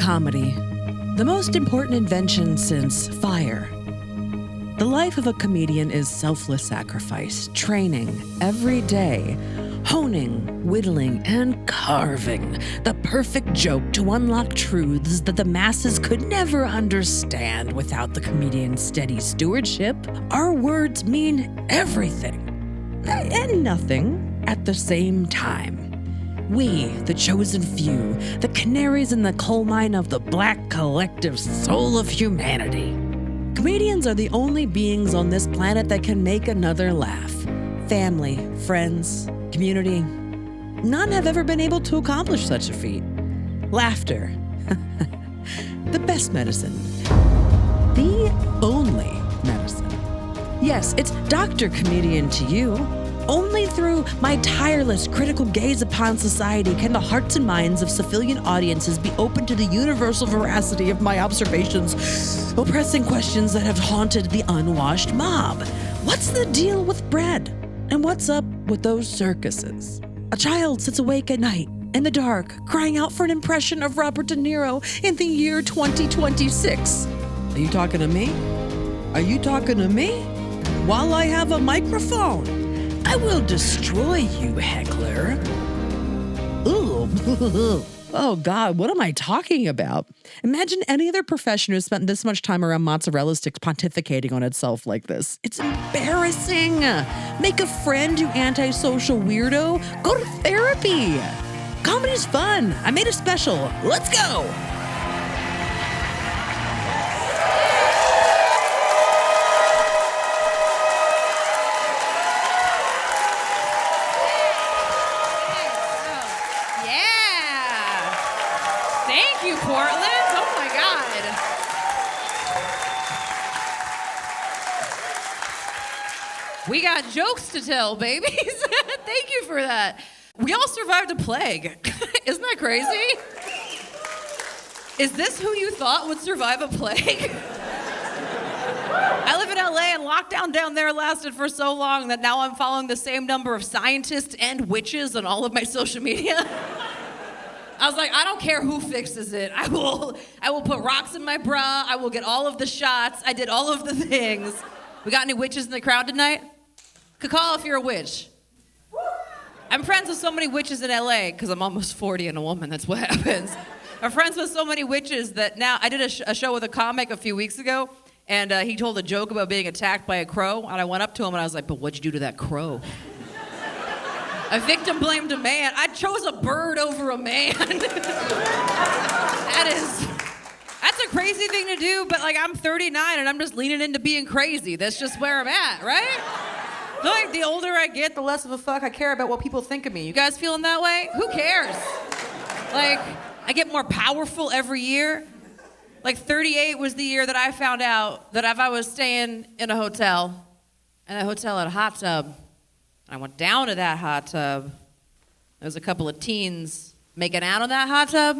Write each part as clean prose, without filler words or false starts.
Comedy, the most important invention since fire. The life of a comedian is selfless sacrifice, training every day, honing, whittling, and carving the perfect joke to unlock truths that the masses could never understand without the comedian's steady stewardship. Our words mean everything and nothing at the same time. We, the chosen few, the canaries in the coal mine of the black collective soul of humanity. Comedians are the only beings on this planet that can make another laugh. Family, friends, community. None have ever been able to accomplish such a feat. Laughter. The best medicine. The only medicine. Yes, it's Dr. Comedian to you. Only through my tireless critical gaze upon society can the hearts and minds of civilian audiences be open to the universal veracity of my observations, oppressing questions that have haunted the unwashed mob. What's the deal with bread? And what's up with those circuses? A child sits awake at night, in the dark, crying out for an impression of Robert De Niro in the year 2026. Are you talking to me? Are you talking to me? While I have a microphone? I will destroy you, heckler. Ooh. Oh, God, what am I talking about? Imagine any other profession who spent this much time around mozzarella sticks pontificating on itself like this. It's embarrassing. Make a friend, you antisocial weirdo. Go to therapy. Comedy's fun. I made a special. Let's go. Portland? Oh my God. We got jokes to tell, babies. Thank you for that. We all survived a plague. Isn't that crazy? Is this who you thought would survive a plague? I live in LA and lockdown down there lasted for so long that now I'm following the same number of scientists and witches on all of my social media. I was like, I don't care who fixes it. I will put rocks in my bra. I will get all of the shots. I did all of the things. We got any witches in the crowd tonight? Could call if you're a witch. I'm friends with so many witches in LA because I'm almost 40 and a woman. That's what happens. I'm friends with so many witches that now I did a show with a comic a few weeks ago, and he told a joke about being attacked by a crow, and I went up to him and I was like, but what'd you do to that crow? A victim blamed a man. I chose a bird over a man. That's a crazy thing to do, but like I'm 39 and I'm just leaning into being crazy. That's just where I'm at, right? I feel like the older I get, the less of a fuck I care about what people think of me. You guys feeling that way? Who cares? Like, I get more powerful every year. Like 38 was the year that I found out that if I was staying in a hotel, and that hotel had a hot tub, I went down to that hot tub. There was a couple of teens making out on that hot tub.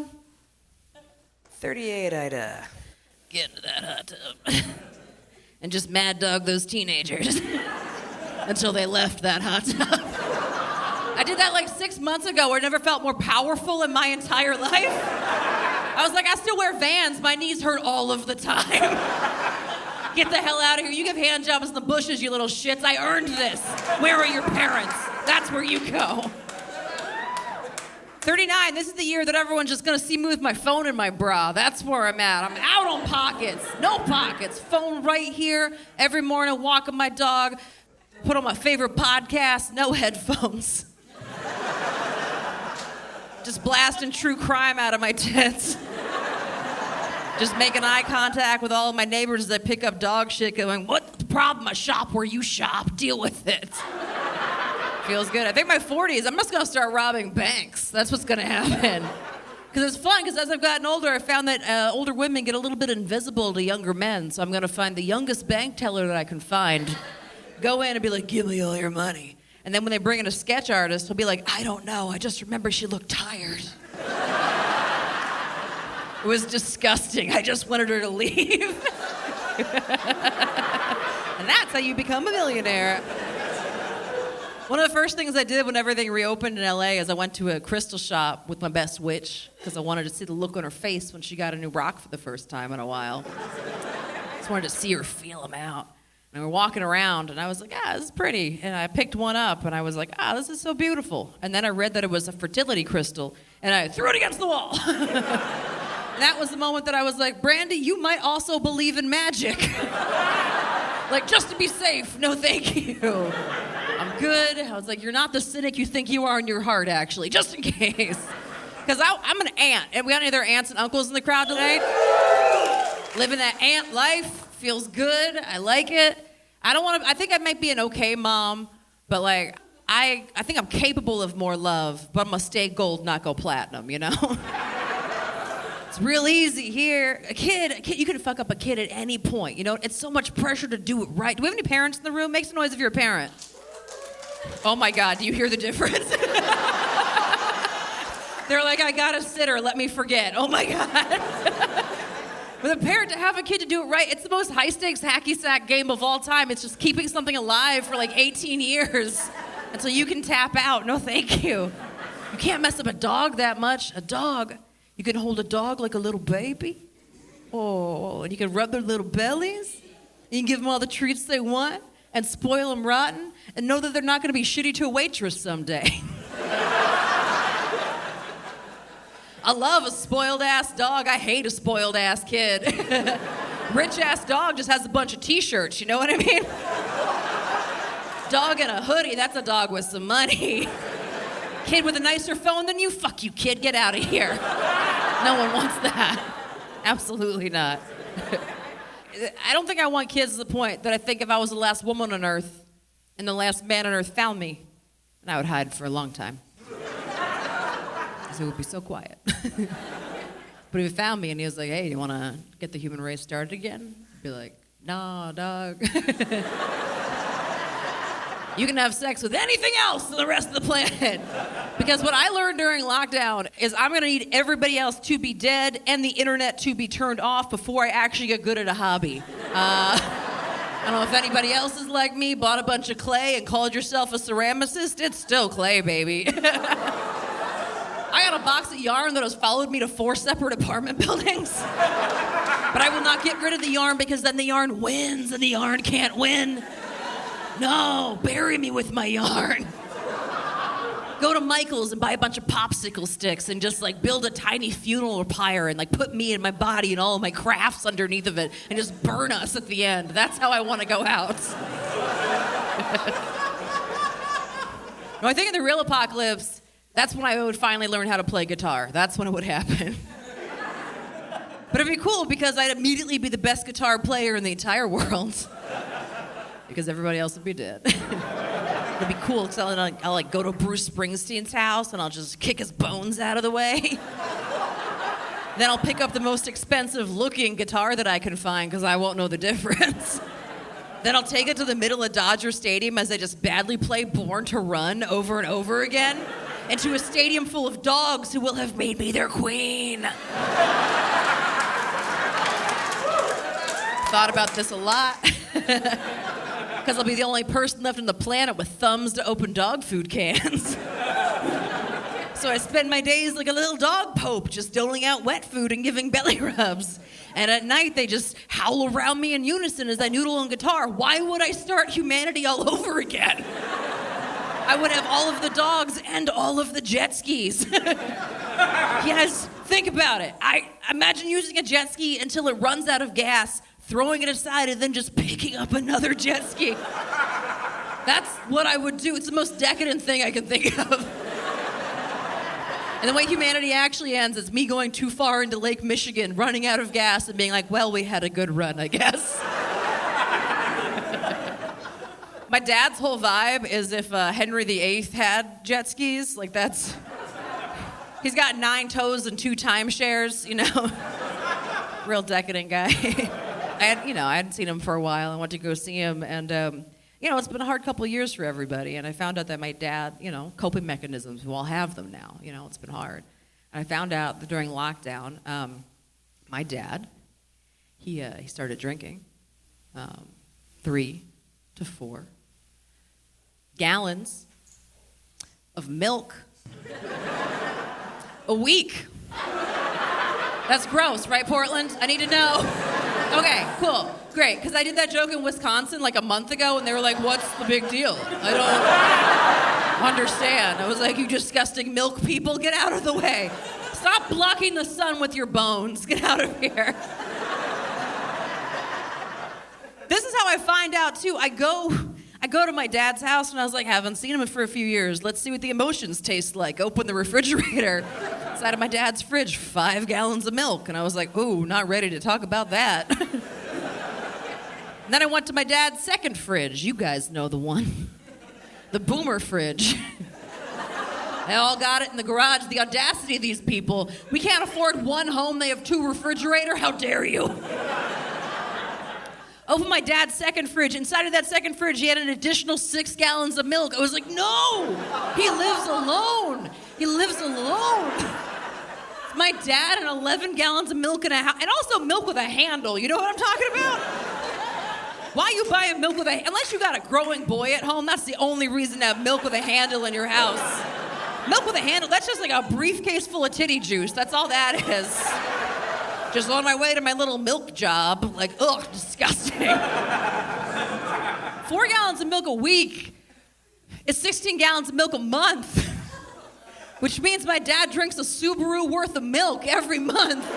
38, I'd get into that hot tub and just mad dog those teenagers until they left that hot tub. I did that like 6 months ago where I never felt more powerful in my entire life. I was like, I still wear Vans. My knees hurt all of the time. Get the hell out of here. You give hand jobs in the bushes, you little shits. I earned this. Where are your parents? That's where you go. 39, this is the year that everyone's just gonna see me with my phone in my bra. That's where I'm at. I'm out on pockets. No pockets. Phone right here. Every morning, walking my dog. Put on my favorite podcast. No headphones. Just blasting true crime out of my tits. Just making eye contact with all of my neighbors as I pick up dog shit, going, what's the problem? I shop where you shop. Deal with it. Feels good. I think my 40s, I'm just going to start robbing banks. That's what's going to happen. Because it's fun, because as I've gotten older, I found that older women get a little bit invisible to younger men. So I'm going to find the youngest bank teller that I can find, go in and be like, give me all your money. And then when they bring in a sketch artist, he'll be like, I don't know. I just remember she looked tired. It was disgusting. I just wanted her to leave. And that's how you become a millionaire. One of the first things I did when everything reopened in LA is I went to a crystal shop with my best witch because I wanted to see the look on her face when she got a new rock for the first time in a while. Just wanted to see her feel them out. And we were walking around, and I was like, this is pretty. And I picked one up, and I was like, this is so beautiful. And then I read that it was a fertility crystal, and I threw it against the wall. And that was the moment that I was like, Brandie, you might also believe in magic. Like, just to be safe, no thank you. I'm good. I was like, you're not the cynic you think you are in your heart, actually, just in case. Because I'm an aunt. And we got any other aunts and uncles in the crowd tonight? Living that aunt life feels good. I like it. I think I might be an okay mom, but like, I think I'm capable of more love, but I'm gonna stay gold, not go platinum, you know? It's real easy here. A kid, you can fuck up a kid at any point, you know? It's so much pressure to do it right. Do we have any parents in the room? Make some noise if you're a parent. Oh my God, do you hear the difference? They're like, I got a sitter, let me forget. Oh my God. For the parent to have a kid to do it right, it's the most high-stakes hacky sack game of all time. It's just keeping something alive for like 18 years until you can tap out. No, thank you. You can't mess up a dog that much. A dog, you can hold a dog like a little baby. Oh, and you can rub their little bellies. You can give them all the treats they want and spoil them rotten and know that they're not going to be shitty to a waitress someday. I love a spoiled-ass dog. I hate a spoiled-ass kid. Rich-ass dog just has a bunch of T-shirts, you know what I mean? Dog in a hoodie, that's a dog with some money. Kid with a nicer phone than you, fuck you, kid, get out of here. No one wants that. Absolutely not. I don't think I want kids to the point that I think if I was the last woman on Earth and the last man on Earth found me, then I would hide for a long time. It would be so quiet. But if he found me and he was like, hey, you want to get the human race started again? I'd be like, nah, dog. You can have sex with anything else on the rest of the planet. Because what I learned during lockdown is I'm going to need everybody else to be dead and the internet to be turned off before I actually get good at a hobby. I don't know if anybody else is like me, bought a bunch of clay and called yourself a ceramicist. It's still clay, baby. I got a box of yarn that has followed me to 4 separate apartment buildings. But I will not get rid of the yarn because then the yarn wins and the yarn can't win. No, bury me with my yarn. Go to Michael's and buy a bunch of popsicle sticks and just like build a tiny funeral pyre and like put me and my body and all of my crafts underneath of it and just burn us at the end. That's how I want to go out. No, I think in the real apocalypse, that's when I would finally learn how to play guitar. That's when it would happen. But it'd be cool because I'd immediately be the best guitar player in the entire world. Because everybody else would be dead. It'd be cool because I'll like go to Bruce Springsteen's house and I'll just kick his bones out of the way. Then I'll pick up the most expensive looking guitar that I can find because I won't know the difference. Then I'll take it to the middle of Dodger Stadium as they just badly play Born to Run over and over again. Into a stadium full of dogs who will have made me their queen. Thought about this a lot. Because I'll be the only person left on the planet with thumbs to open dog food cans. So I spend my days like a little dog pope, just doling out wet food and giving belly rubs. And at night, they just howl around me in unison as I noodle on guitar. Why would I start humanity all over again? I would have all of the dogs and all of the jet skis. Yes, think about it. I imagine using a jet ski until it runs out of gas, throwing it aside, and then just picking up another jet ski. That's what I would do. It's the most decadent thing I can think of. And the way humanity actually ends is me going too far into Lake Michigan, running out of gas, and being like, well, we had a good run, I guess. My dad's whole vibe is if Henry VIII had jet skis. Like, that's... He's got 9 toes and 2 timeshares, you know? Real decadent guy. I hadn't seen him for a while. I went to go see him, and, it's been a hard couple of years for everybody, and I found out that my dad, coping mechanisms, we all have them now. It's been hard. And I found out that during lockdown, my dad, he started drinking 3 to 4 gallons of milk a week. That's gross, right, Portland? I need to know. Okay, cool, great. Because I did that joke in Wisconsin like a month ago, and they were like, what's the big deal? I don't understand. I was like, you disgusting milk people, get out of the way. Stop blocking the sun with your bones. Get out of here. This is how I find out, too. I go to my dad's house, and I was like, haven't seen him for a few years. Let's see what the emotions taste like. Open the refrigerator. Inside of my dad's fridge, 5 gallons of milk. And I was like, ooh, not ready to talk about that. And then I went to my dad's second fridge. You guys know the one. The boomer fridge. They all got it in the garage. The audacity of these people. We can't afford one home. They have 2 refrigerators. How dare you? Open my dad's second fridge. Inside of that second fridge, he had an additional 6 gallons of milk. I was like, no! He lives alone. He lives alone. My dad and 11 gallons of milk in a house. And also milk with a handle. You know what I'm talking about? Why you buying milk with a... Unless you got a growing boy at home, that's the only reason to have milk with a handle in your house. Milk with a handle, that's just like a briefcase full of titty juice. That's all that is. Just on my way to my little milk job. Like, ugh, disgusting. 4 gallons of milk a week. It's 16 gallons of milk a month. Which means my dad drinks a Subaru worth of milk every month.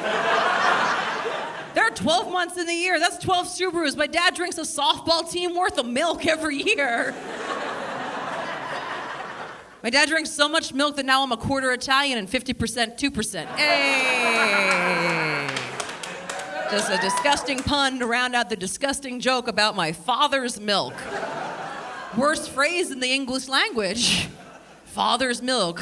There are 12 months in the year. That's 12 Subarus. My dad drinks a softball team worth of milk every year. My dad drinks so much milk that now I'm a quarter Italian and 50% 2%. Hey! Just a disgusting pun to round out the disgusting joke about my father's milk. Worst phrase in the English language. Father's milk.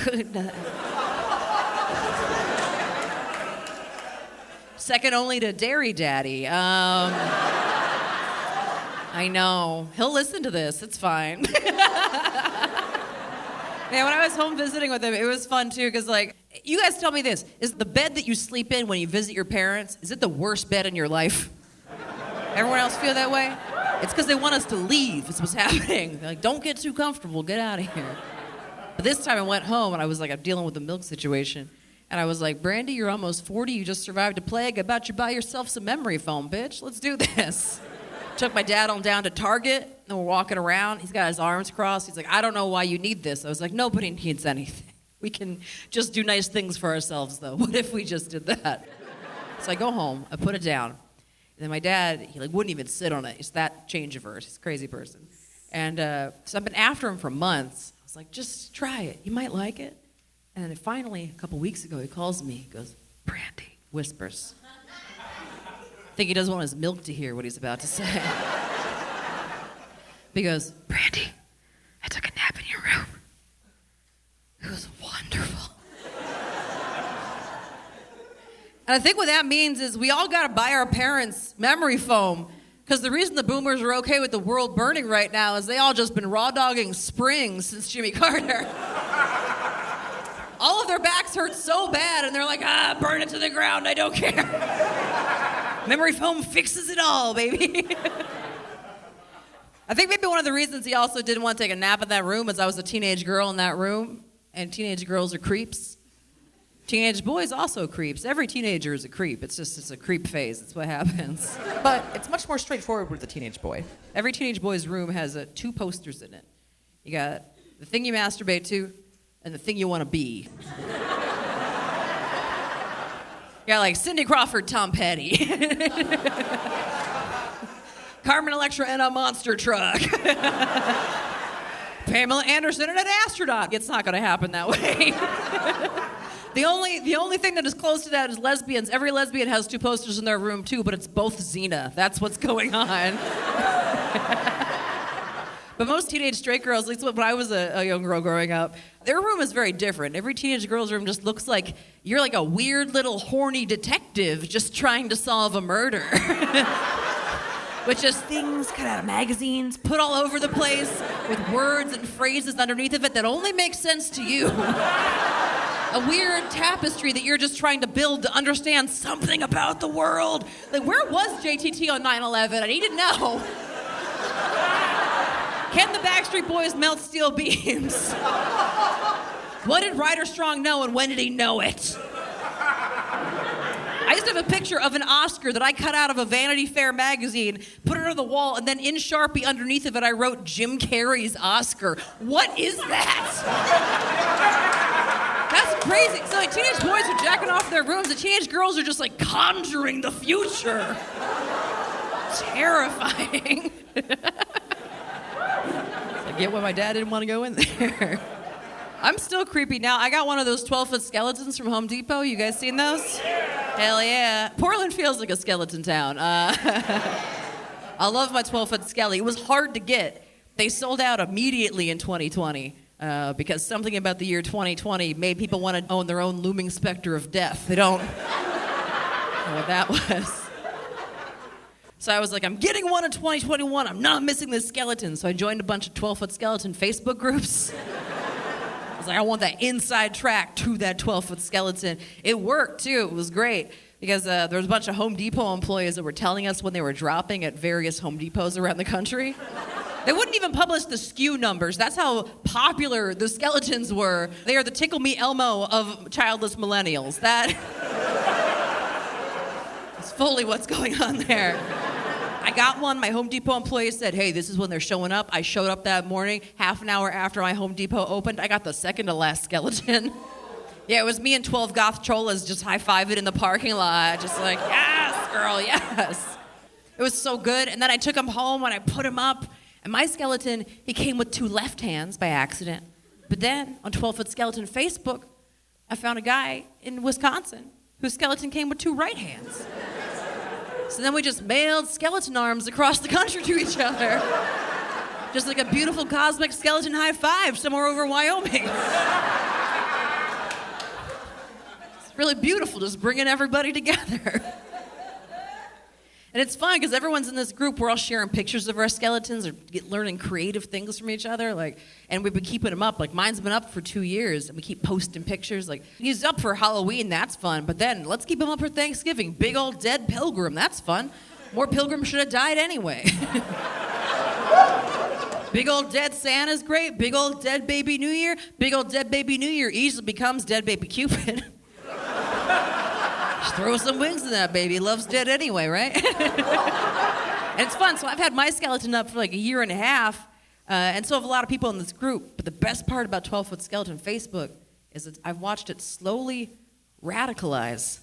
Second only to Dairy Daddy. I know. He'll listen to this. It's fine. Yeah, when I was home visiting with him, it was fun, too, because, like, you guys tell me this. Is the bed that you sleep in when you visit your parents, is it the worst bed in your life? Everyone else feel that way? It's because they want us to leave. It's what's happening. They're like, don't get too comfortable. Get out of here. But this time I went home, and I was like, I'm dealing with the milk situation. And I was like, Brandie, you're almost 40. You just survived a plague. I bet you buy yourself some memory foam, bitch. Let's do this. Took my dad on down to Target, and we're walking around. He's got his arms crossed. He's like, I don't know why you need this. I was like, nobody needs anything. We can just do nice things for ourselves, though. What if we just did that? So I go home. I put it down. And then my dad, he like wouldn't even sit on it. He's that change-averse. He's a crazy person. And so I've been after him for months. I was like, just try it. You might like it. And then finally, a couple weeks ago, he calls me. He goes, Brandie, whispers. I think he doesn't want his milk to hear what he's about to say. He goes, Brandie, I took a nap in your room. It was wonderful. And I think what that means is we all got to buy our parents memory foam, because the reason the boomers are okay with the world burning right now is they all just been raw dogging springs since Jimmy Carter. All of their backs hurt so bad, and they're like, burn it to the ground, I don't care. Memory foam fixes it all, baby. I think maybe one of the reasons he also didn't want to take a nap in that room is I was a teenage girl in that room, and teenage girls are creeps. Teenage boys also creeps. Every teenager is a creep. It's a creep phase. That's what happens. But it's much more straightforward with the teenage boy. Every teenage boy's room has 2 posters in it. You got the thing you masturbate to and the thing you want to be. You got like Cindy Crawford, Tom Petty. Carmen Electra in a monster truck. Pamela Anderson in an astronaut. It's not going to happen that way. The only thing that is close to that is lesbians. Every lesbian has 2 posters in their room too, but it's both Xena. That's what's going on. But most teenage straight girls, at least when I was a young girl growing up, their room is very different. Every teenage girl's room just looks like you're like a weird little horny detective just trying to solve a murder. With just things cut out of magazines, put all over the place, with words and phrases underneath of it that only make sense to you. A weird tapestry that you're just trying to build to understand something about the world. Like, where was JTT on 9/11? I need to know. Can the Backstreet Boys melt steel beams? What did Ryder Strong know and when did he know it? I used to have a picture of an Oscar that I cut out of a Vanity Fair magazine, put it on the wall, and then in Sharpie underneath of it, I wrote Jim Carrey's Oscar. What is that? That's crazy. So like teenage boys are jacking off their rooms, the teenage girls are just like conjuring the future. Terrifying. I get why my dad didn't want to go in there. I'm still creepy now. I got one of those 12-foot skeletons from Home Depot. You guys seen those? Hell yeah. Portland feels like a skeleton town. I love my 12-foot skelly. It was hard to get. They sold out immediately in 2020 because something about the year 2020 made people want to own their own looming specter of death. They don't know what that was. So I was like, I'm getting one in 2021. I'm not missing this skeleton. So I joined a bunch of 12-foot skeleton Facebook groups. I want that inside track to that 12-foot skeleton. It worked, too. It was great because there was a bunch of Home Depot employees that were telling us when they were dropping at various Home Depots around the country. They wouldn't even publish the SKU numbers. That's how popular the skeletons were. They are the Tickle Me Elmo of childless millennials. That is fully what's going on there. I got one. My Home Depot employee said, hey, this is when they're showing up. I showed up that morning. Half an hour after my Home Depot opened, I got the second to last skeleton. Yeah, it was me and 12 goth cholas just high-fiving in the parking lot. Just like, yes, girl, yes. It was so good. And then I took him home and I put him up. And my skeleton, he came with 2 left hands by accident. But then on 12-foot skeleton Facebook, I found a guy in Wisconsin whose skeleton came with 2 right hands. So then we just mailed skeleton arms across the country to each other. Just like a beautiful cosmic skeleton high five somewhere over Wyoming. It's really beautiful, just bringing everybody together. And it's fun because everyone's in this group. We're all sharing pictures of our skeletons or learning creative things from each other. And we've been keeping them up. Like mine's been up for 2 years, and we keep posting pictures. Like he's up for Halloween, that's fun. But then let's keep him up for Thanksgiving. Big old dead pilgrim, that's fun. More pilgrims should have died anyway. Big old dead Santa's great. Big old dead baby New Year. Big old dead baby New Year easily becomes dead baby Cupid. Just throw some wings in that baby. Love's dead anyway, right? And it's fun. So I've had my skeleton up for like a year and a half, and so have a lot of people in this group. But the best part about 12-foot skeleton Facebook is that I've watched it slowly radicalize.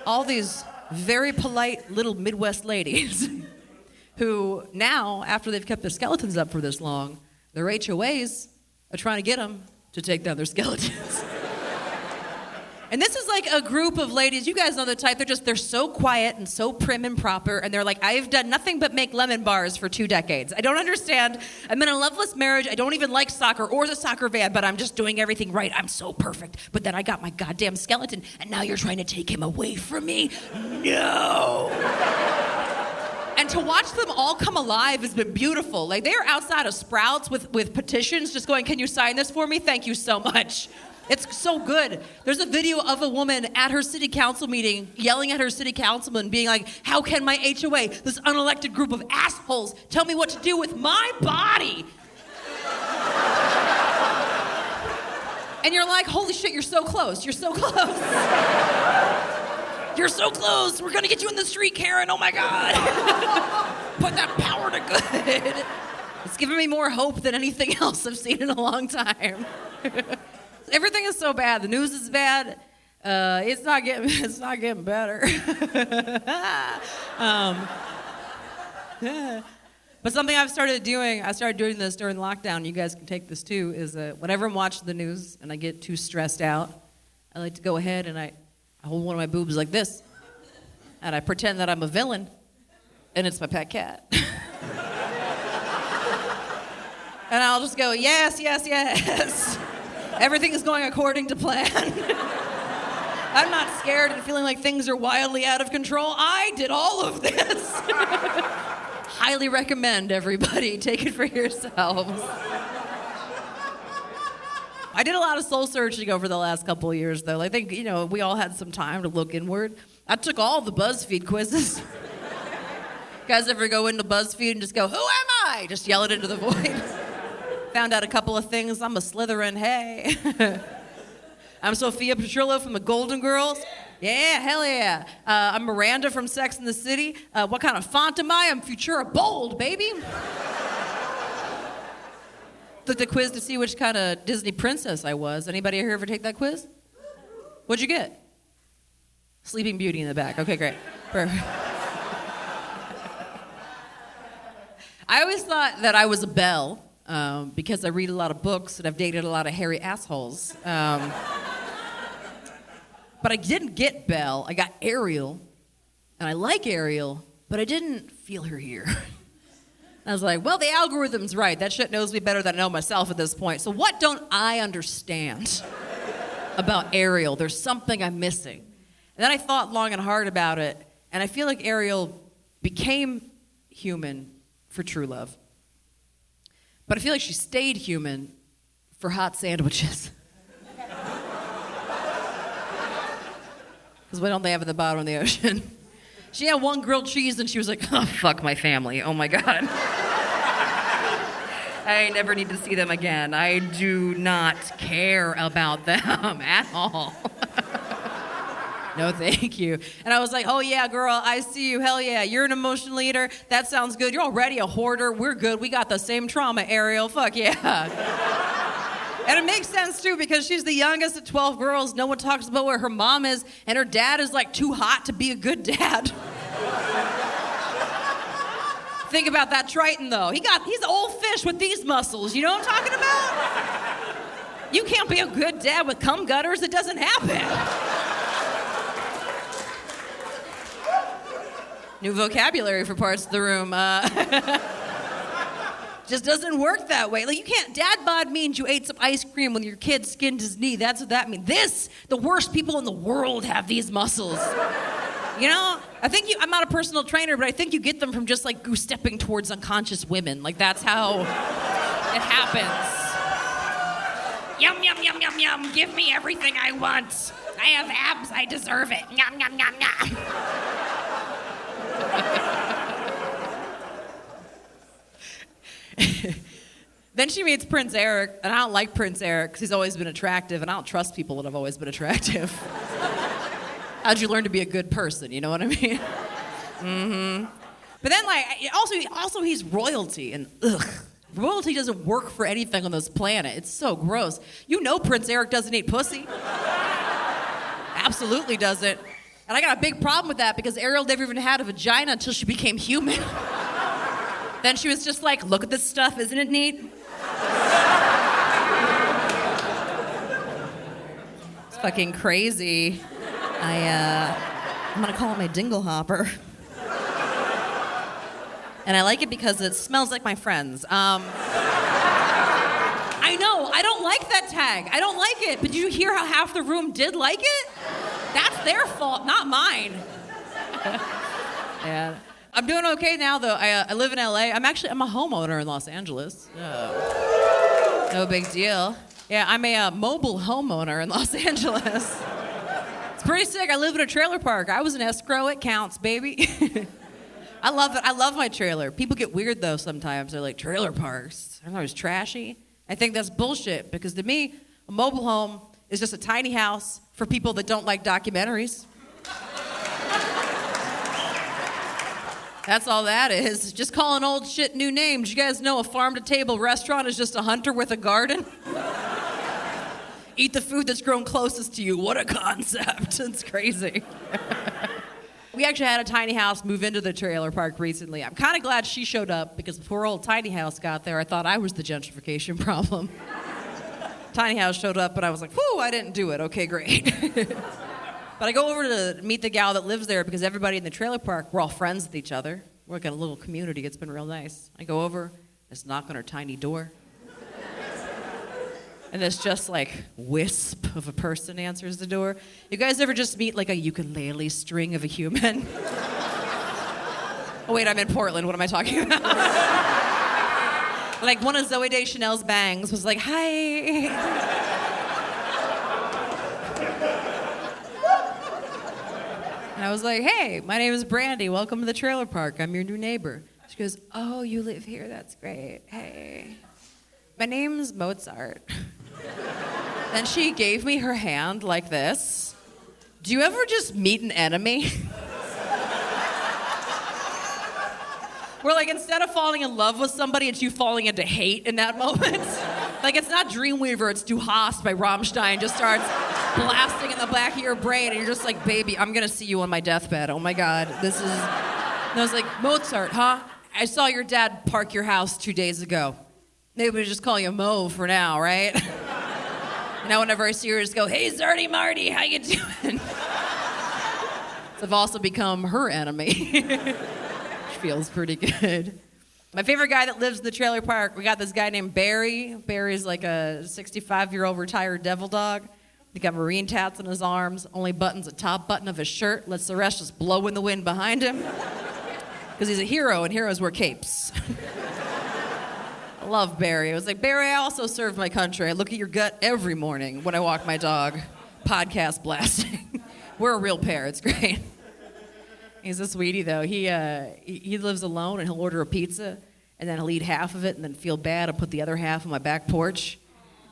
All these very polite little Midwest ladies who now, after they've kept their skeletons up for this long, their HOAs are trying to get them to take down their skeletons. And this is like a group of ladies, you guys know the type, they're so quiet and so prim and proper, and they're like, I've done nothing but make lemon bars for 2 decades. I don't understand. I'm in a loveless marriage. I don't even like soccer or the soccer van, but I'm just doing everything right. I'm so perfect. But then I got my goddamn skeleton, and now you're trying to take him away from me? No. And to watch them all come alive has been beautiful. Like, they're outside of Sprouts with petitions just going, can you sign this for me? Thank you so much. It's so good. There's a video of a woman at her city council meeting yelling at her city councilman, being like, how can my HOA, this unelected group of assholes, tell me what to do with my body? And you're like, holy shit, you're so close. You're so close. You're so close. We're going to get you in the street, Karen. Oh, my God. Put that power to good. It's given me more hope than anything else I've seen in a long time. Everything is so bad. The news is bad. It's not getting better. But something I started doing this during lockdown, you guys can take this too, is whenever I'm watching the news and I get too stressed out, I like to go ahead and I hold one of my boobs like this, and I pretend that I'm a villain, and it's my pet cat. And I'll just go, yes, yes, yes. Everything is going according to plan. I'm not scared and feeling like things are wildly out of control. I did all of this. Highly recommend, everybody. Take it for yourselves. I did a lot of soul searching over the last couple of years, though. I think, we all had some time to look inward. I took all the BuzzFeed quizzes. You guys ever go into BuzzFeed and just go, who am I? Just yell it into the void. Found out a couple of things. I'm a Slytherin, hey. I'm Sophia Petrillo from the Golden Girls. Yeah, hell yeah. I'm Miranda from Sex and the City. What kind of font am I? I'm Futura Bold, baby. Took the quiz to see which kind of Disney princess I was. Anybody here ever take that quiz? What'd you get? Sleeping Beauty in the back. Okay, great. Perfect. I always thought that I was a Belle because I read a lot of books and I've dated a lot of hairy assholes. But I didn't get Belle. I got Ariel, and I like Ariel, but I didn't feel her here. I was like, well, the algorithm's right. That shit knows me better than I know myself at this point. So what don't I understand about Ariel? There's something I'm missing. And then I thought long and hard about it, and I feel like Ariel became human for true love. But I feel like she stayed human for hot sandwiches. Because what don't they have at the bottom of the ocean? She had one grilled cheese and she was like, oh, fuck my family. Oh my God. I never need to see them again. I do not care about them at all. No, thank you. And I was like, oh yeah, girl, I see you. Hell yeah, you're an emotion leader. That sounds good. You're already a hoarder. We're good. We got the same trauma, Ariel. Fuck yeah. And it makes sense, too, because she's the youngest of 12 girls. No one talks about where her mom is, and her dad is, like, too hot to be a good dad. Think about that Triton, though. He's an old fish with these muscles. You know what I'm talking about? You can't be a good dad with cum gutters. It doesn't happen. New vocabulary for parts of the room. Just doesn't work that way. Like, you can't, dad bod means you ate some ice cream when your kid skinned his knee. That's what that means. The worst people in the world have these muscles. You know, I'm not a personal trainer, but I think you get them from just like goose stepping towards unconscious women. Like, that's how it happens. Yum, yum, yum, yum, yum. Give me everything I want. I have abs. I deserve it. Yum, yum, yum, yum. Then she meets Prince Eric, and I don't like Prince Eric because he's always been attractive, and I don't trust people that have always been attractive. How'd you learn to be a good person? You know what I mean? Mm-hmm. But then, like, also he's royalty, and ugh, royalty doesn't work for anything on this planet. It's so gross. You know Prince Eric doesn't eat pussy. Absolutely doesn't. And I got a big problem with that because Ariel never even had a vagina until she became human. Then she was just like, look at this stuff, isn't it neat? It's fucking crazy. I'm gonna call it my dingle hopper. And I like it because it smells like my friends. I know, I don't like that tag. I don't like it, but did you hear how half the room did like it? That's their fault, not mine. Yeah. I'm doing okay now, though. I live in LA. I'm a homeowner in Los Angeles. No big deal. Yeah, I'm a mobile homeowner in Los Angeles. It's pretty sick. I live in a trailer park. I was an escrow. It counts, baby. I love it. I love my trailer. People get weird, though, sometimes. They're like, trailer parks. I don't know, it's trashy. I think that's bullshit, because to me, a mobile home is just a tiny house for people that don't like documentaries. That's all that is. Just calling old shit new names. You guys know a farm-to-table restaurant is just a hunter with a garden? Eat the food that's grown closest to you. What a concept. It's crazy. We actually had a tiny house move into the trailer park recently. I'm kind of glad she showed up because before old tiny house got there, I thought I was the gentrification problem. Tiny house showed up and I was like, whew, I didn't do it. Okay, great. But I go over to meet the gal that lives there because everybody in the trailer park, we're all friends with each other. We're like a little community. It's been real nice. I go over, just knock on her tiny door. And this just like wisp of a person answers the door. You guys ever just meet like a ukulele string of a human? Oh wait, I'm in Portland. What am I talking about? Like one of Zooey Deschanel's bangs was like, hi. And I was like, hey, my name is Brandie. Welcome to the trailer park. I'm your new neighbor. She goes, oh, you live here? That's great. Hey. My name's Mozart. Then she gave me her hand like this. Do you ever just meet an enemy? Where like instead of falling in love with somebody, it's you falling into hate in that moment. Like it's not Dreamweaver, it's Du Hast by Rammstein just starts blasting in the back of your brain and you're just like, baby, I'm gonna see you on my deathbed. Oh my God, this is... And I was like, Mozart, huh? I saw your dad park your house 2 days ago. Maybe we just call you Mo for now, right? Now whenever I see her, I just go, hey, Zardy Marty, how you doing? So I've also become her enemy. Which feels pretty good. My favorite guy that lives in the trailer park, we got this guy named Barry. Barry's like a 65-year-old retired devil dog. He got marine tats on his arms, only buttons the top button of his shirt, lets the rest just blow in the wind behind him. Because he's a hero, and heroes wear capes. I love Barry. I was like, Barry, I also serve my country. I look at your gut every morning when I walk my dog. Podcast blasting. We're a real pair. It's great. He's a sweetie, though. He lives alone, and he'll order a pizza, and then he'll eat half of it and then feel bad and put the other half on my back porch.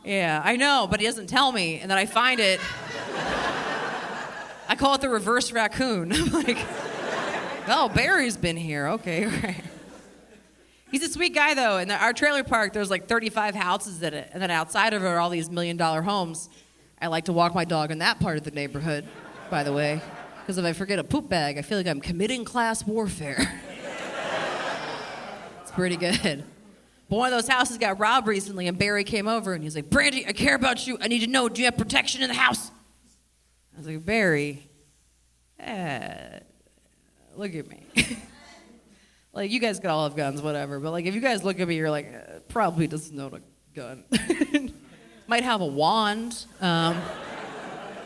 Yeah, I know, but he doesn't tell me, and then I find it. I call it the Reverse Raccoon. I'm like, oh, Barry's been here. Okay, right. He's a sweet guy, though. In our trailer park, there's like 35 houses in it, and then outside of it are all these $1 million homes. I like to walk my dog in that part of the neighborhood, by the way, because if I forget a poop bag, I feel like I'm committing class warfare. It's pretty good. But one of those houses got robbed recently, and Barry came over, and he's like, Brandie, I care about you. I need to know, do you have protection in the house? I was like, Barry, look at me. Like, you guys could all have guns, whatever, but like, if you guys look at me, you're like, probably doesn't own a gun. Might have a wand.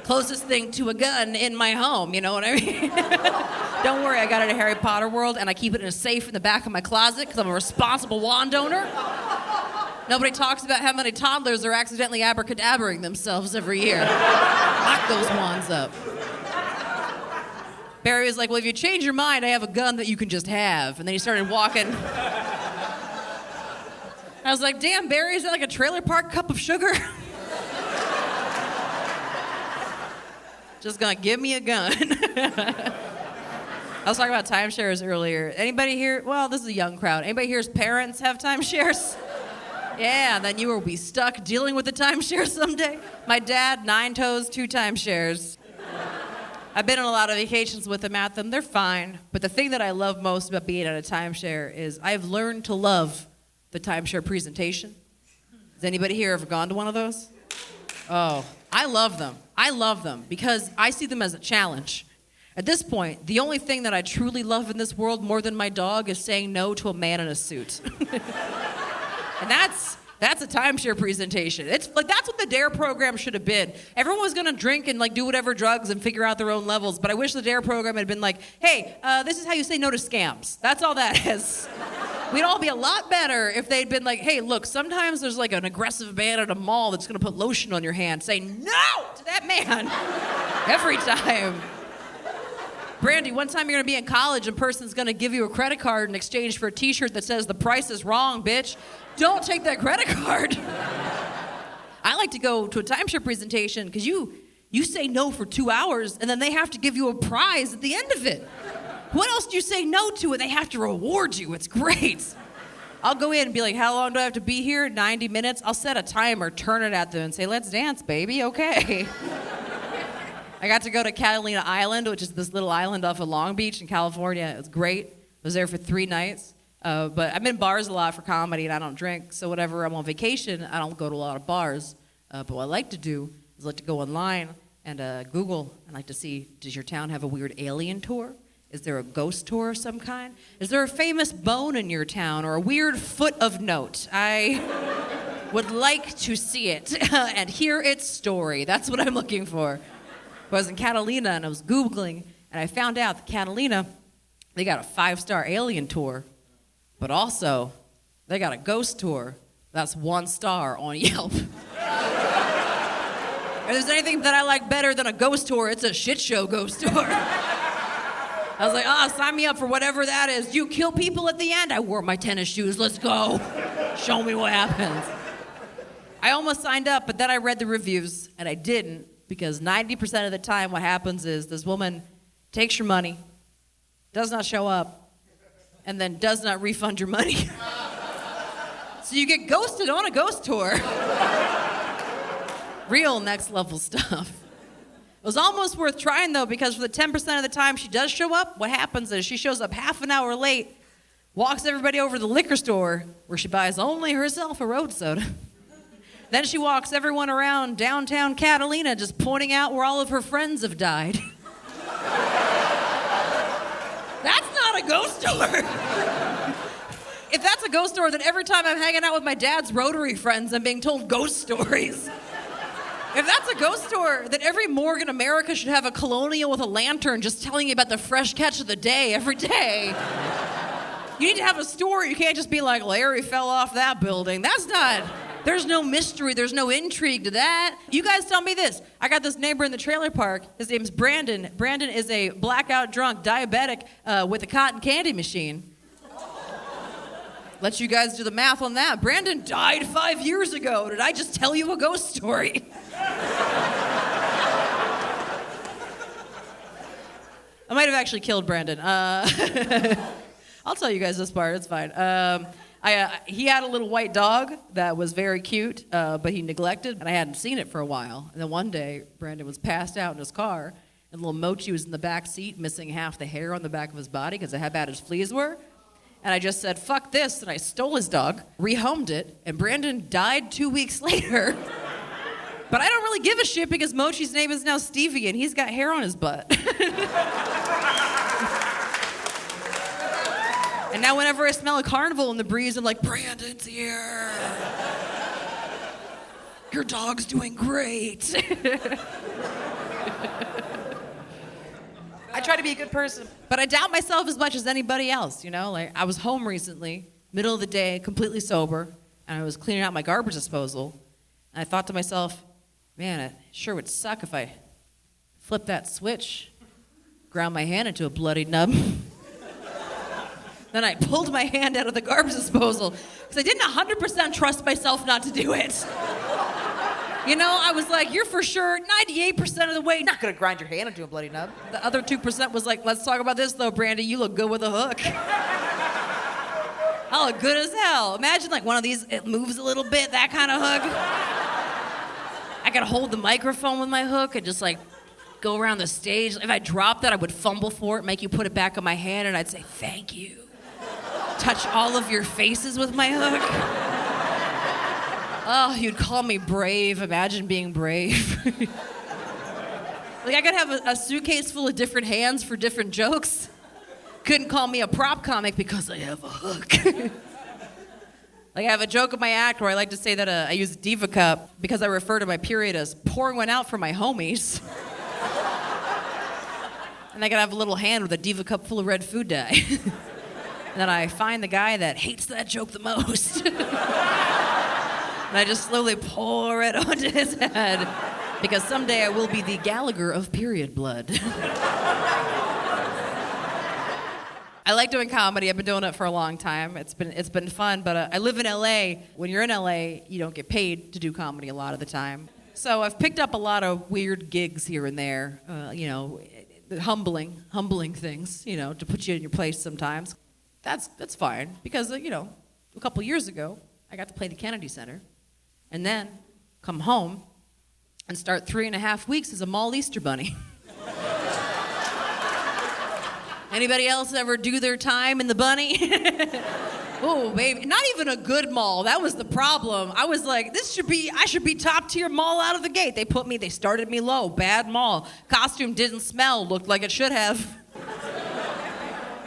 Closest thing to a gun in my home, you know what I mean? Don't worry, I got it at Harry Potter World, and I keep it in a safe in the back of my closet because I'm a responsible wand owner. Nobody talks about how many toddlers are accidentally abracadabraing themselves every year. Lock those wands up. Barry was like, well, if you change your mind, I have a gun that you can just have. And then he started walking. I was like, damn, Barry, is that like a trailer park cup of sugar? Just gonna give me a gun. I was talking about timeshares earlier. Anybody here? Well, this is a young crowd. Anybody here's parents have timeshares? Yeah, then you will be stuck dealing with the timeshare someday. My dad, 9 toes, 2 timeshares. I've been on a lot of vacations with him at them. They're fine. But the thing that I love most about being at a timeshare is I've learned to love the timeshare presentation. Has anybody here ever gone to one of those? Oh, I love them. I love them because I see them as a challenge. At this point, the only thing that I truly love in this world more than my dog is saying no to a man in a suit. And that's a timeshare presentation. It's like that's what the DARE program should have been. Everyone was gonna drink and like do whatever drugs and figure out their own levels, but I wish the DARE program had been like, hey, this is how you say no to scams. That's all that is. We'd all be a lot better if they'd been like, hey, look, sometimes there's like an aggressive man at a mall that's gonna put lotion on your hand. Say no to that man every time. Brandie, one time you're gonna be in college and a person's gonna give you a credit card in exchange for a t-shirt that says the price is wrong, bitch. Don't take that credit card. I like to go to a timeshare presentation because you say no for 2 hours and then they have to give you a prize at the end of it. What else do you say no to and they have to reward you? It's great. I'll go in and be like, how long do I have to be here? 90 minutes? I'll set a timer, turn it at them and say, let's dance, baby, okay. I got to go to Catalina Island, which is this little island off of Long Beach in California. It was great. I was there for 3 nights. But I'm in bars a lot for comedy, and I don't drink. So whenever I'm on vacation, I don't go to a lot of bars. But what I like to do is I like to go online and Google and like to see, does your town have a weird alien tour? Is there a ghost tour of some kind? Is there a famous bone in your town or a weird foot of note? I would like to see it and hear its story. That's what I'm looking for. I was in Catalina, and I was Googling, and I found out that Catalina, they got a 5-star alien tour. But also, they got a ghost tour that's 1 star on Yelp. If there's anything that I like better than a ghost tour, it's a shit show ghost tour. I was like, sign me up for whatever that is. Do you kill people at the end? I wore my tennis shoes. Let's go. Show me what happens. I almost signed up, but then I read the reviews, and I didn't, because 90% of the time what happens is this woman takes your money, does not show up, and then does not refund your money. So you get ghosted on a ghost tour. Real next level stuff. It was almost worth trying, though, because for the 10% of the time she does show up, what happens is she shows up half an hour late, walks everybody over to the liquor store, where she buys only herself a road soda. Then she walks everyone around downtown Catalina, just pointing out where all of her friends have died. That's not a ghost tour. If that's a ghost tour, then every time I'm hanging out with my dad's Rotary friends, I'm being told ghost stories. If that's a ghost tour, then every morgue in America should have a colonial with a lantern just telling you about the fresh catch of the day every day. You need to have a story. You can't just be like, Larry fell off that building. That's not... There's no mystery. There's no intrigue to that. You guys tell me this. I got this neighbor in the trailer park. His name's Brandon. Brandon is a blackout drunk diabetic with a cotton candy machine. Let you guys do the math on that. Brandon died 5 years ago. Did I just tell you a ghost story? I might have actually killed Brandon. I'll tell you guys this part. It's fine. He had a little white dog that was very cute, but he neglected, and I hadn't seen it for a while. And then one day, Brandon was passed out in his car, and little Mochi was in the back seat, missing half the hair on the back of his body because of how bad his fleas were. And I just said, fuck this, and I stole his dog, rehomed it, and Brandon died 2 weeks later. But I don't really give a shit because Mochi's name is now Stevie, and he's got hair on his butt. And now whenever I smell a carnival in the breeze, I'm like, Brandon's here. Your dog's doing great. I try to be a good person. But I doubt myself as much as anybody else, you know? Like, I was home recently, middle of the day, completely sober, and I was cleaning out my garbage disposal, and I thought to myself, man, it sure would suck if I flipped that switch, ground my hand into a bloody nub. Then I pulled my hand out of the garbage disposal because I didn't 100% trust myself not to do it. You know, I was like, you're for sure 98% of the way. You're not going to grind your hand into a bloody nub. The other 2% was like, let's talk about this though, Brandie. You look good with a hook. I look good as hell. Imagine like one of these, it moves a little bit, that kind of hook. I could hold the microphone with my hook and just like go around the stage. If I dropped that, I would fumble for it, make you put it back on my hand, and I'd say, thank you. Touch all of your faces with my hook. Oh, you'd call me brave. Imagine being brave. Like, I could have a suitcase full of different hands for different jokes. Couldn't call me a prop comic because I have a hook. Like, I have a joke in my act where I like to say that I use a diva cup because I refer to my period as pouring one out for my homies. And I could have a little hand with a diva cup full of red food dye. And then I find the guy that hates that joke the most. And I just slowly pour it onto his head because someday I will be the Gallagher of period blood. I like doing comedy. I've been doing it for a long time. It's been fun, but I live in LA. When you're in LA, you don't get paid to do comedy a lot of the time. So I've picked up a lot of weird gigs here and there, humbling things, to put you in your place sometimes. That's fine because, a couple years ago, I got to play the Kennedy Center and then come home and start 3.5 weeks as a mall Easter bunny. Anybody else ever do their time in the bunny? Oh, baby. Not even a good mall. That was the problem. I was like, I should be top tier mall out of the gate. They started me low. Bad mall. Costume didn't smell. Looked like it should have.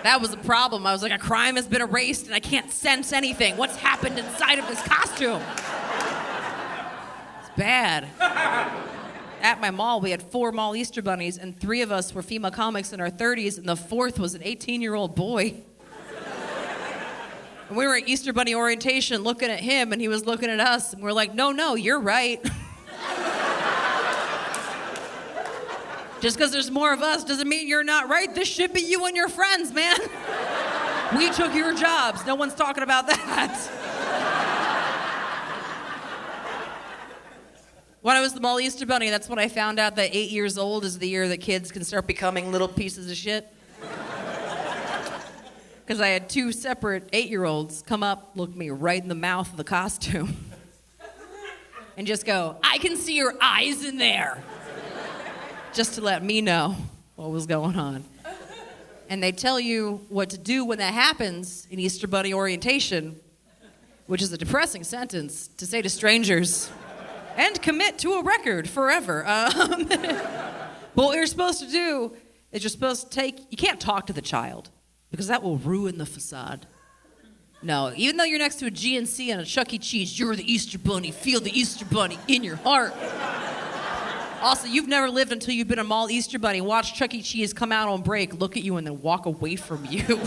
That was the problem. I was like, a crime has been erased and I can't sense anything. What's happened inside of this costume? It's bad. At my mall, we had 4 mall Easter bunnies, and 3 of us were female comics in our 30s, and the 4th was an 18-year-old boy. And we were at Easter bunny orientation looking at him, and he was looking at us, and we're like, no, you're right. Just because there's more of us doesn't mean you're not right. This should be you and your friends, man. We took your jobs. No one's talking about that. When I was the mall Easter Bunny, that's when I found out that 8 years old is the year that kids can start becoming little pieces of shit. Because I had 2 separate 8-year-olds come up, look me right in the mouth of the costume, and just go, "I can see your eyes in there," just to let me know what was going on. And they tell you what to do when that happens in Easter Bunny orientation, which is a depressing sentence to say to strangers and commit to a record forever. But what you're supposed to do is you can't talk to the child because that will ruin the facade. No, even though you're next to a GNC and a Chuck E. Cheese, you're the Easter Bunny. Feel the Easter Bunny in your heart. Also, you've never lived until you've been a mall Easter Bunny, watch Chuck E. Cheese come out on break, look at you, and then walk away from you. Do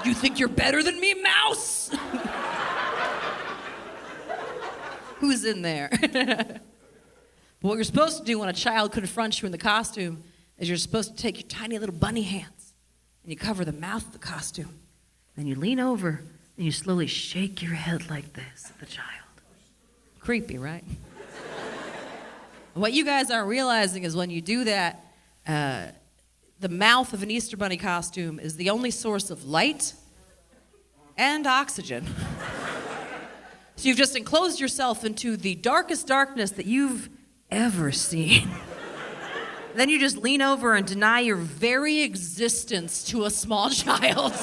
you think you're better than me, mouse? Who's in there? But what you're supposed to do when a child confronts you in the costume is you're supposed to take your tiny little bunny hands and you cover the mouth of the costume. Then you lean over and you slowly shake your head like this at the child. Creepy, right? What you guys aren't realizing is when you do that, the mouth of an Easter Bunny costume is the only source of light and oxygen. So you've just enclosed yourself into the darkest darkness that you've ever seen. Then you just lean over and deny your very existence to a small child.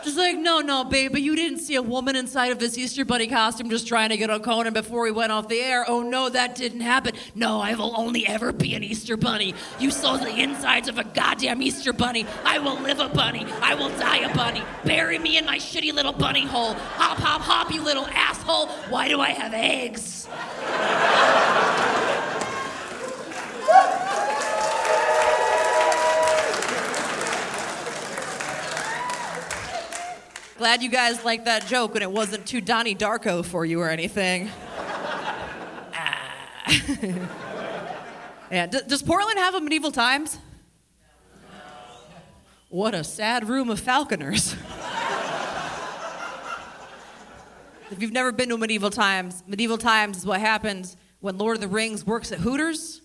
Just like, no, baby, you didn't see a woman inside of this Easter Bunny costume just trying to get on Conan before we went off the air. Oh, no, that didn't happen. No, I will only ever be an Easter Bunny. You saw the insides of a goddamn Easter Bunny. I will live a bunny. I will die a bunny. Bury me in my shitty little bunny hole. Hop, hop, hop, you little asshole. Why do I have eggs? Glad you guys liked that joke and it wasn't too Donnie Darko for you or anything. Yeah. Does Portland have a Medieval Times? What a sad room of falconers. If you've never been to a Medieval Times is what happens when Lord of the Rings works at Hooters.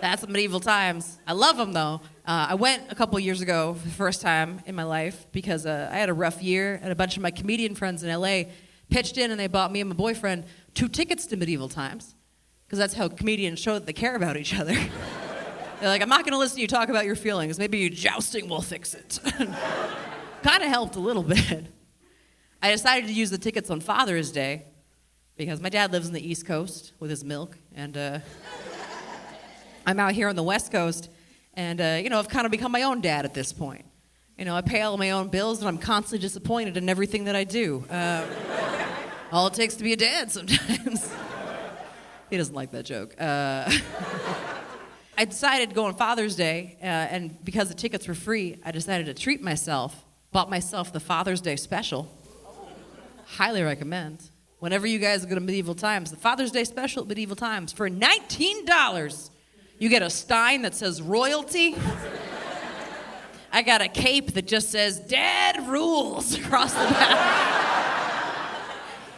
That's the Medieval Times. I love them, though. I went a couple years ago for the first time in my life because I had a rough year, and a bunch of my comedian friends in LA pitched in, and they bought me and my boyfriend 2 tickets to Medieval Times because that's how comedians show that they care about each other. They're like, I'm not going to listen to you talk about your feelings. Maybe jousting will fix it. Kind of helped a little bit. I decided to use the tickets on Father's Day because my dad lives on the East Coast with his milk, and I'm out here on the West Coast, and, I've kind of become my own dad at this point. I pay all my own bills, and I'm constantly disappointed in everything that I do. All it takes to be a dad sometimes. He doesn't like that joke. I decided to go on Father's Day, and because the tickets were free, I decided to treat myself, bought myself the Father's Day special. Highly recommend. Whenever you guys go to Medieval Times, the Father's Day special at Medieval Times, for $19, you get a stein that says royalty. I got a cape that just says Dad rules across the back.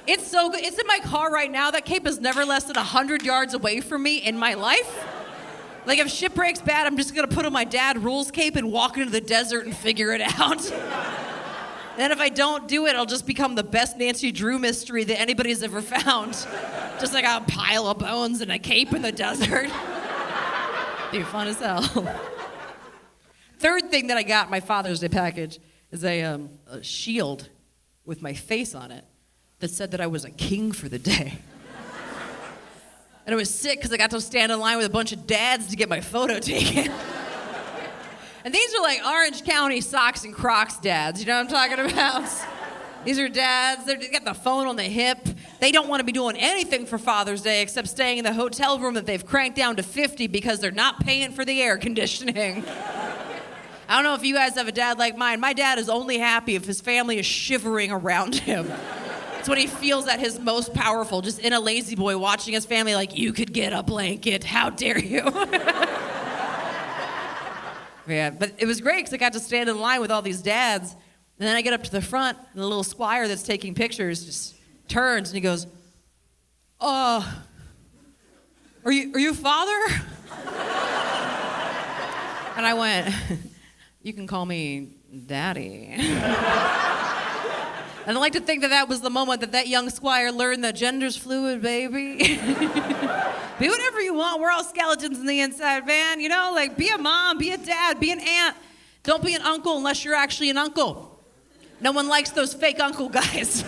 It's so good. It's in my car right now. That cape is never less than 100 yards away from me in my life. Like, if shit breaks bad, I'm just going to put on my Dad rules cape and walk into the desert and figure it out. Then if I don't do it, I'll just become the best Nancy Drew mystery that anybody's ever found. Just like a pile of bones and a cape in the desert. Be fun as hell. Third thing that I got in my Father's Day package is a shield with my face on it that said that I was a king for the day. And it was sick because I got to stand in line with a bunch of dads to get my photo taken. And these are like Orange County socks and Crocs dads, you know what I'm talking about? These are dads, they got the phone on the hip. They don't want to be doing anything for Father's Day except staying in the hotel room that they've cranked down to 50 because they're not paying for the air conditioning. I don't know if you guys have a dad like mine. My dad is only happy if his family is shivering around him. It's when he feels at his most powerful, just in a lazy boy watching his family like, you could get a blanket, how dare you? Yeah, but it was great because I got to stand in line with all these dads. And then I get up to the front, and the little squire that's taking pictures just turns and he goes, are you father? And I went, you can call me Daddy. And I like to think that was the moment that young squire learned that gender's fluid, baby. Be whatever you want. We're all skeletons in the inside, man. You know, like be a mom, be a dad, be an aunt. Don't be an uncle unless you're actually an uncle. No one likes those fake uncle guys.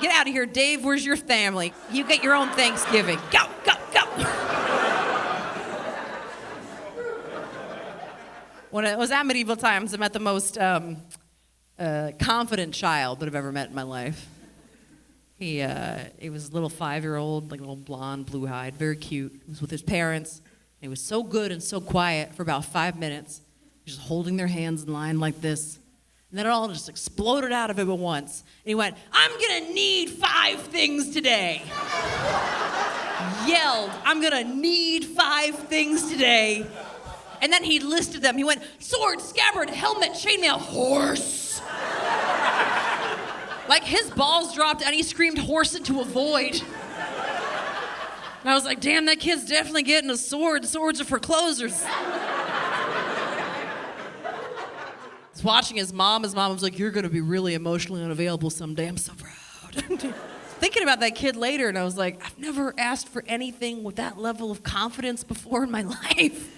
Get out of here, Dave. Where's your family? You get your own Thanksgiving. Go, go, go. When it was at medieval times, I met the most confident child that I've ever met in my life. He was a little 5-year-old, like a little blonde, blue-eyed, very cute. He was with his parents. And he was so good and so quiet for about 5 minutes, just holding their hands in line like this. And then it all just exploded out of him at once. And he went, I'm gonna need 5 things today. Yelled, I'm gonna need 5 things today. And then he listed them. He went, sword, scabbard, helmet, chainmail, horse. Like his balls dropped and he screamed horse into a void. And I was like, damn, that kid's definitely getting a sword. Swords are for closers. I was watching his mom. His mom was like, you're gonna be really emotionally unavailable someday. I'm so proud. Thinking about that kid later, and I was like, I've never asked for anything with that level of confidence before in my life.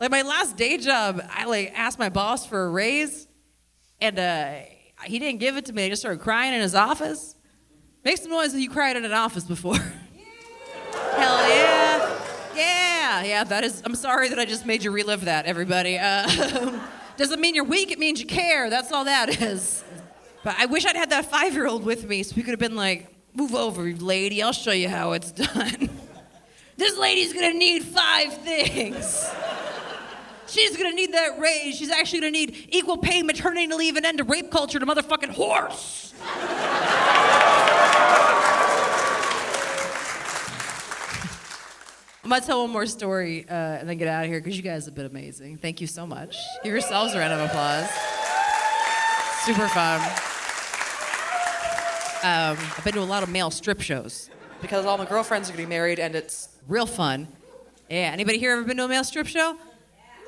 Like my last day job, I asked my boss for a raise, and he didn't give it to me. I just started crying in his office. Make some noise if you cried in an office before. Hell yeah. Yeah, that is, I'm sorry that I just made you relive that, everybody. Doesn't mean you're weak, it means you care. That's all that is. But I wish I'd had that 5-year-old with me so we could have been like, move over, lady, I'll show you how it's done. This lady's gonna need 5 things. She's gonna need that raise. She's actually gonna need equal pay, maternity leave, and end to rape culture, and a motherfucking horse. I'm gonna tell one more story and then get out of here because you guys have been amazing. Thank you so much. Give yourselves a round of applause. Super fun. I've been to a lot of male strip shows Because all my girlfriends are gonna be married and it's... real fun. Yeah, anybody here ever been to a male strip show?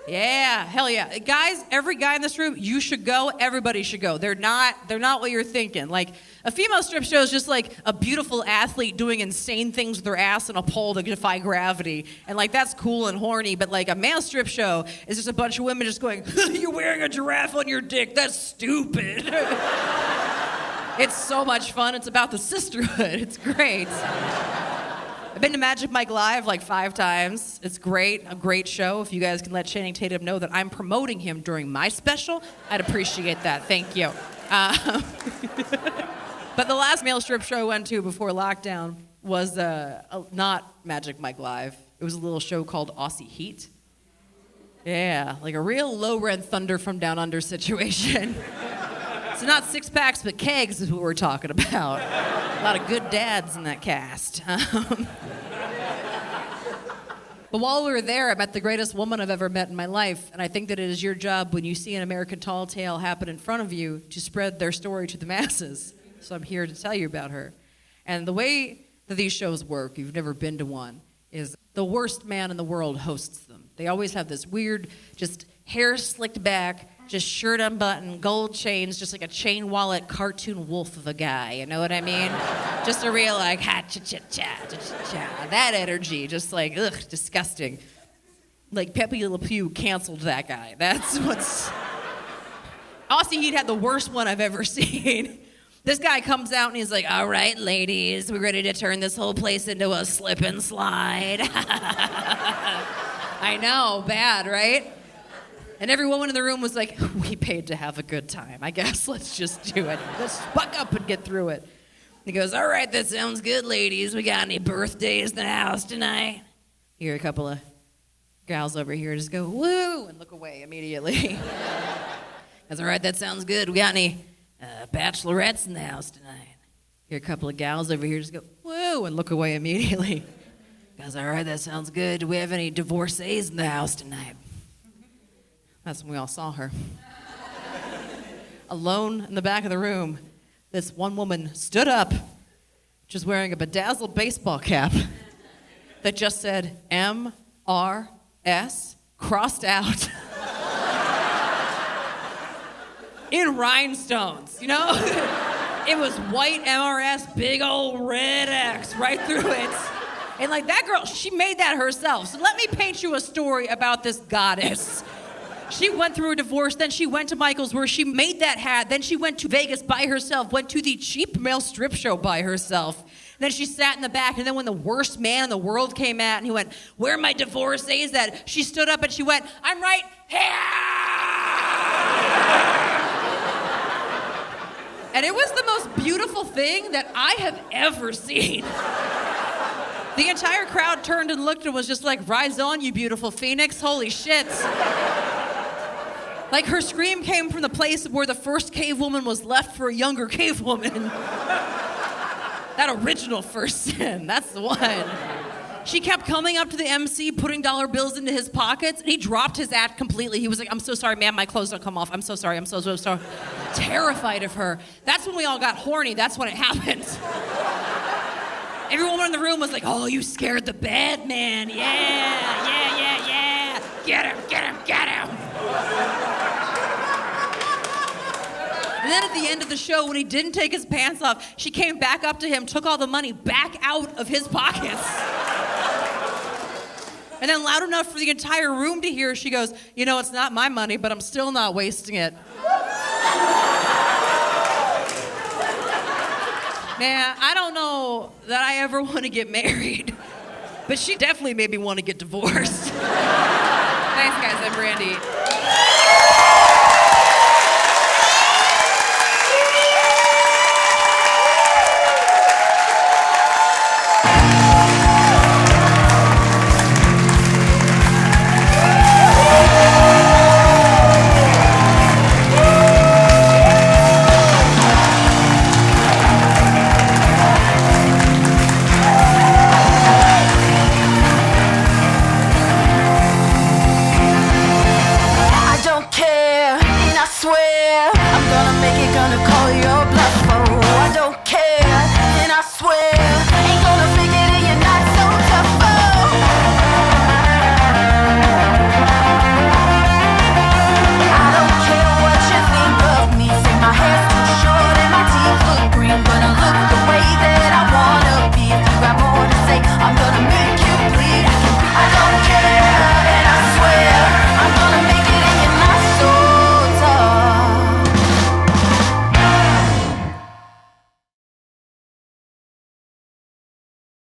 Yeah, hell yeah. Guys, every guy in this room, you should go. Everybody should go. They're not what you're thinking. Like, a female strip show is just like a beautiful athlete doing insane things with their ass in a pole to defy gravity. And like, that's cool and horny, but like a male strip show is just a bunch of women just going, you're wearing a giraffe on your dick, that's stupid. It's so much fun. It's about the sisterhood. It's great. I've been to Magic Mike Live like 5 times. It's great, a great show. If you guys can let Channing Tatum know that I'm promoting him during my special, I'd appreciate that. Thank you. But the last male strip show I went to before lockdown was not Magic Mike Live. It was a little show called Aussie Heat. Yeah, like a real low-rent Thunder from Down Under situation. So not 6-packs, but kegs is what we're talking about. A lot of good dads in that cast. But while we were there, I met the greatest woman I've ever met in my life, and I think that it is your job when you see an American tall tale happen in front of you to spread their story to the masses. So I'm here to tell you about her. And the way that these shows work, if you've never been to one, is the worst man in the world hosts them. They always have this weird, just hair slicked back, just shirt unbuttoned, gold chains, just like a chain wallet cartoon wolf of a guy, you know what I mean? Just a real like, ha, cha, cha, cha, cha, cha, cha. That energy, just like, ugh, disgusting. Like Pepe Le Pew canceled that guy. That's what's... Aussie Heat had the worst one I've ever seen. This guy comes out and he's like, all right, ladies, we're ready to turn this whole place into a slip and slide. I know, bad, right? And every woman in the room was like, we paid to have a good time. I guess let's just do it. Let's buck up and get through it. He goes, all right, that sounds good, ladies. We got any birthdays in the house tonight? Hear a couple of gals over here just go, woo, and look away immediately. Goes, all right, that sounds good. We got any bachelorettes in the house tonight? Hear a couple of gals over here just go, woo, and look away immediately. Goes, all right, that sounds good. Do we have any divorcees in the house tonight? That's when we all saw her. Alone in the back of the room this one woman stood up, just wearing a bedazzled baseball cap that just said MRS crossed out in rhinestones, you know? It was white MRS, big old red X right through it. And like that girl, she made that herself. So let me paint you a story about this goddess. She went through a divorce, then she went to Michael's where she made that hat, then she went to Vegas by herself, went to the cheap male strip show by herself. Then she sat in the back, and then when the worst man in the world came out and he went, "Where are my divorcees at?" She stood up and she went, "I'm right here!" And it was the most beautiful thing that I have ever seen. The entire crowd turned and looked and was just like, "Rise on, you beautiful phoenix. Holy shit." Like her scream came from the place where the first cave woman was left for a younger cave woman. That original first sin, that's the one. She kept coming up to the MC, putting dollar bills into his pockets, and he dropped his act completely. He was like, "I'm so sorry, ma'am, my clothes don't come off. I'm so sorry, I'm so sorry." Terrified of her. That's when we all got horny. That's when it happened. Every woman in the room was like, "Oh, you scared the bad man. Yeah. Get him. And then at the end of the show, when he didn't take his pants off, she came back up to him, took all the money back out of his pockets. And then loud enough for the entire room to hear, she goes, "You know, it's not my money, but I'm still not wasting it." Man, I don't know that I ever want to get married, but she definitely made me want to get divorced. Thanks, guys. I'm Brandie.